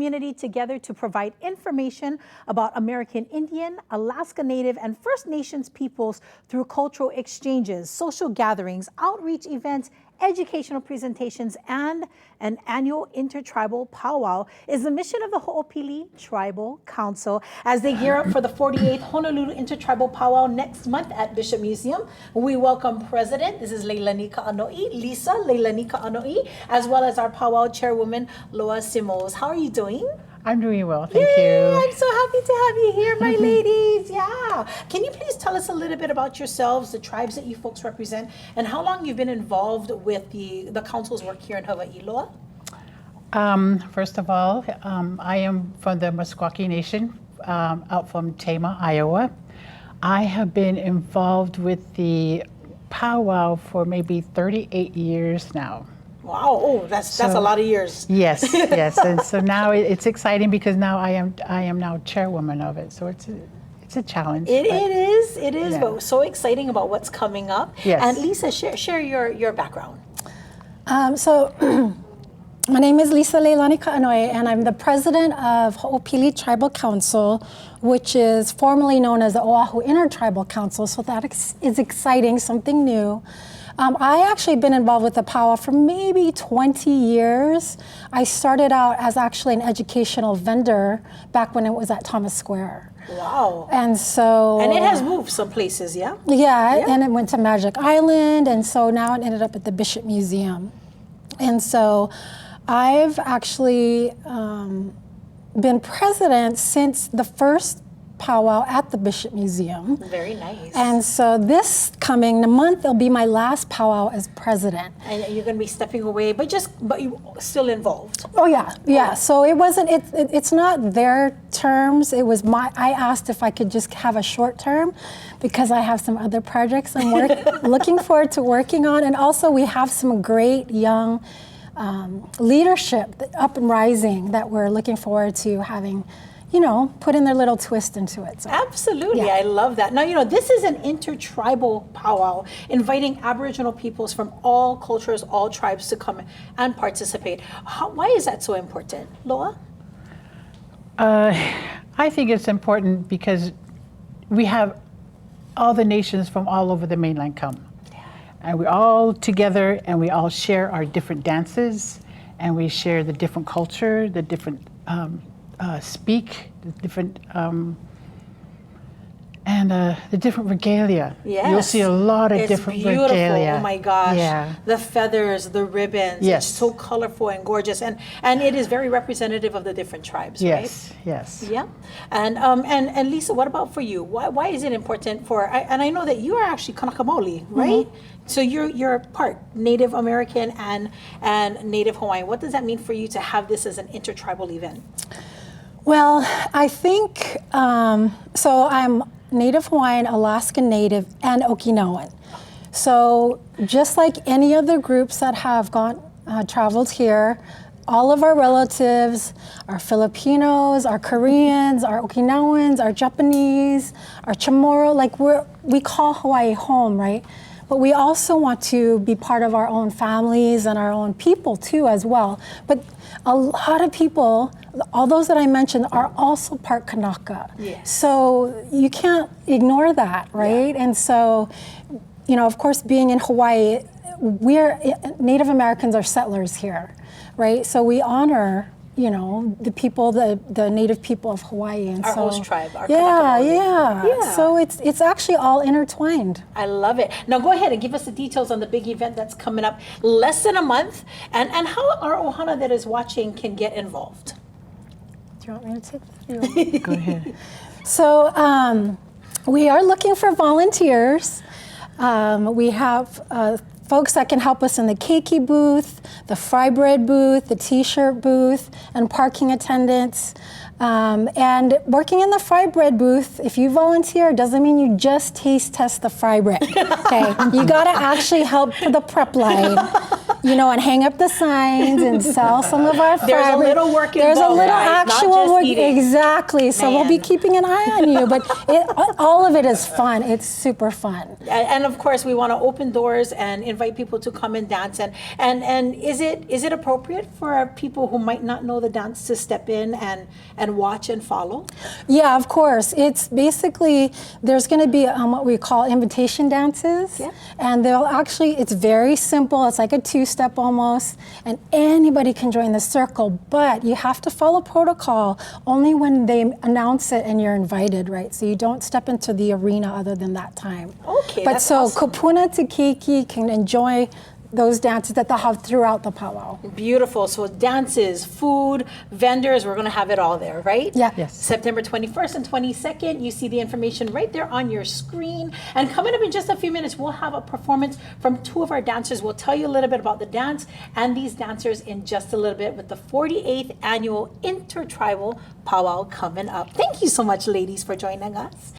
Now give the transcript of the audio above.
community together to provide information about American Indian, Alaska Native, and First Nations peoples through cultural exchanges, social gatherings, outreach events, educational presentations, and an annual intertribal powwow is the mission of the Ho'opili Tribal Council as they gear up for the 48th Honolulu Intertribal Powwow next month at Bishop Museum. We welcome President, this is Leilani Ka'anoi, Lisa Leilani Ka'anoi, as well as our powwow chairwoman, Loa Simos. How are you doing? I'm doing well, thank you. I'm so happy to have you here, my ladies. Yeah. Can you please tell us a little bit about yourselves, the tribes that you folks represent, and how long you've been involved with the council's work here in Hawaii, Loa? First of all, I am from the Meskwaki Nation, out from Tama, Iowa. I have been involved with the powwow for maybe 38 years now. Wow, oh, that's a lot of years. Yes, yes, and so now it's exciting because now I am now chairwoman of it. So it's a challenge. It is, yeah. but so exciting about what's coming up. Yes. And Lisa, share your background. So my name is Lisa Leilani Ka'anoi, and I'm the president of Ho'opili Tribal Council, which is formerly known as the Oahu Intertribal Council. So that is exciting, something new. I actually been involved with the powwow for maybe 20 years. I started out as actually an educational vendor back when it was at Thomas Square. Wow. And so... And it has moved some places, yeah? Yeah, and it went to Magic Island, and so now it ended up at the Bishop Museum. And so I've actually been president since the first powwow at the Bishop Museum. Very nice. And so this coming month, it'll be my last powwow as president. And you're going to be stepping away, but you're still involved. Oh yeah, yeah. Oh. So it wasn't. It's not their terms. It was my. I asked if I could just have a short term, because I have some other projects I'm looking forward to working on, and also we have some great young leadership up and rising that we're looking forward to having. Putting their little twist into it. So. Absolutely, yeah. I love that. Now, this is an intertribal powwow, inviting Aboriginal peoples from all cultures, all tribes to come and participate. Why is that so important, Loa? I think it's important because we have all the nations from all over the mainland come. Yeah. And we're all together and we all share our different dances, and we share the different culture, the different speak, the different the different regalia. Yes. You'll see a lot of different regalia. Oh my gosh. Yeah. The feathers, the ribbons. Yes. It's so colorful and gorgeous, and it is very representative of the different tribes, yes, right? Yes. Yeah. And Lisa, what about for you? Why is it important and I know that you are actually Kanaka Maoli, right? Mm-hmm. So you're part Native American and Native Hawaiian. What does that mean for you to have this as an intertribal event? Well, I think, so I'm Native Hawaiian, Alaskan Native, and Okinawan. So just like any other groups that have traveled here, all of our relatives, our Filipinos, our Koreans, our Okinawans, our Japanese, our Chamorro, we call Hawaii home, right? But we also want to be part of our own families and our own people too as well. But a lot of people, all those that I mentioned, are also part Kanaka. Yes. So you can't ignore that, right? Yeah. And so, of course, being in Hawaii, Native Americans are settlers here, right? So we honor, the people, the Native people of Hawaii. And our so, host tribe, our yeah. So it's actually all intertwined. I love it. Now go ahead and give us the details on the big event that's coming up less than a month, and how our ohana that is watching can get involved. Do you want me to take that? Go ahead. So we are looking for volunteers. We have folks that can help us in the keiki booth, the fry bread booth, the t-shirt booth, and parking attendants. And working in the fry bread booth, if you volunteer, doesn't mean you just taste test the fry bread. Okay, you gotta actually help for the prep line. you know, and hang up the signs and sell some of our There's a little work There's a involved, little guys, not actual just work. eating. Exactly. So we'll be Man. keeping an eye on you. But all of it is fun. It's super fun. And of course, we want to open doors and invite people to come and dance. And is it appropriate for people who might not know the dance to step in and watch and follow? Yeah, of course. It's basically, there's going to be what we call invitation dances. Yeah. And they'll actually, it's very simple. It's like a two-step almost. And anybody can join the circle, but you have to follow protocol only when they announce it and you're invited, right? So you don't step into the arena other than that time. Okay, But that's so awesome. Kupuna to Keiki can enjoy those dances that they'll have throughout the powwow. Beautiful. So dances, food, vendors, we're going to have it all there, right? Yeah. Yes. September 21st and 22nd. You see the information right there on your screen. And coming up in just a few minutes, we'll have a performance from two of our dancers. We'll tell you a little bit about the dance and these dancers in just a little bit with the 48th Annual Intertribal Powwow coming up. Thank you so much, ladies, for joining us.